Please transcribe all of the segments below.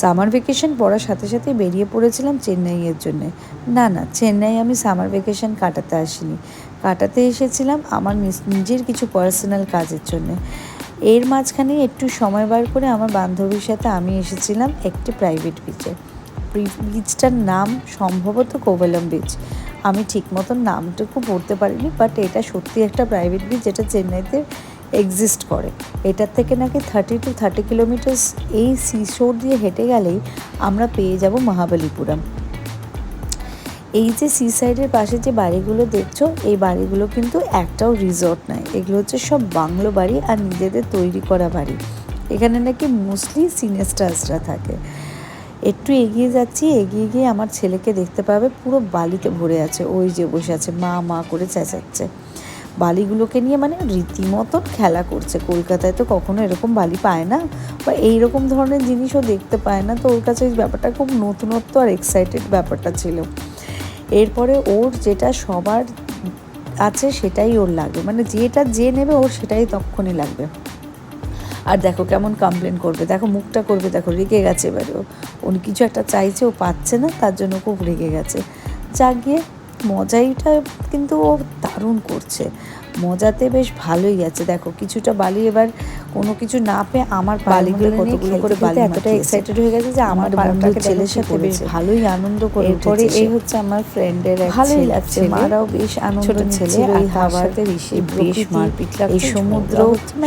Summer vacation পড়ার সাথে সাথে বেরিয়ে পড়েছিলাম চেন্নাইয়ের জন্যে। না, চেন্নাই আমি সামার ভ্যাকেশন কাটাতে আসিনি, কাটাতে এসেছিলাম আমার নিজের কিছু পার্সোনাল কাজের জন্যে। এর মাঝখানে একটু সময় বার করে আমার বান্ধবীর সাথে আমি এসেছিলাম একটি প্রাইভেট বিচে। বিচটার নাম সম্ভবত কোভালাম বিচ। আমি ঠিক মতন নামটুকু পড়তে পারিনি, বাট এটা সত্যি একটা প্রাইভেট বিচ যেটা চেন্নাইতে এক্সিস্ট করে। এটার থেকে নাকি 30 কিলোমিটার্স এই সি শোর দিয়ে হেঁটে গেলেই আমরা পেয়ে যাব মহাবালিপুরম। এই যে সি সাইডের পাশে যে বাড়িগুলো দেখছো, এই বাড়িগুলো কিন্তু একটাও রিসর্ট নয়, এগুলো হচ্ছে সব বাংলো বাড়ি আর নিজেদের তৈরি করা বাড়ি। এখানে নাকি মোস্টলি সিনেস্টার্সরা থাকে। একটু এগিয়ে যাচ্ছি, এগিয়ে গিয়ে আমার ছেলেকে দেখতে পাবে পুরো বালিতে ভরে আছে, ওই যে বসে আছে মা করে চেঁচাচ্ছে। বালিগুলোকে নিয়ে মানে রীতিমতন খেলা করছে। কলকাতায় তো কখনো এরকম বালি পায় না, বা এইরকম ধরনের জিনিসও দেখতে পায় না, তো ওর কাছে এই ব্যাপারটা খুব নতুনত্ব আর এক্সাইটেড ব্যাপারটা ছিল। এরপরে ওর যেটা সবার আছে সেটাই ওর লাগবে, মানে যেটা যে নেবে ওর সেটাই তক্ষণই লাগবে। আর দেখো কেমন কমপ্লেন করবে, দেখো মুখটা করবে, দেখো রেগে গেছে এবারে। উনি কিছু একটা চাইছে, ও পাচ্ছে না, তার জন্য খুব রেগে গেছে। গিয়ে মজাইটা কিন্তু ও দারুণ করছে, মজাতে বেশ ভালোই আছে। দেখো কিছুটা বালি এবার কোনো কিছু না পেয়ে আমার বালিগুলো কতগুলো করে বালি এতটা এক্সাইটেড হয়ে গেছে যে আমার বন্ধুর ছেলের সাথে বেশ ভালোই আনন্দ করে উঠেছে। এই হচ্ছে আমার ফ্রেন্ডের ভালোই লাগছে, মারাও বেশ আনন্দ ছেলে, আর হাওয়ার সাথে বেশ মারপিট লাগছে, এই সমুদ্র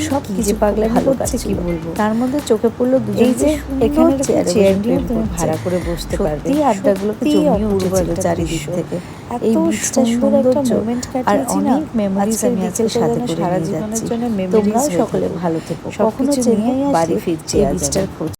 সব কিছু পাগলা ভালো করছে, কি বলবো। তার মধ্যে চোখে পড়লো দুজন যে এখানে চেয়ার নিয়ে তুমি ভাড়া করে বসতে পারবে। এই আড্ডাগুলোকে জমিয়ে উঠেছিল চারিদিক থেকে। এই বিচটা সুন্দর একটা মোমেন্ট কাটিয়েছি, আর অনেক মেমোরিজ আমি আজকে সাথে করে নিয়ে যাচ্ছি। তোমরাও সকলে ভালো থেকো, কখনো চেন্নাই বাড়ি ফিরছি এই বিচটার খোঁজ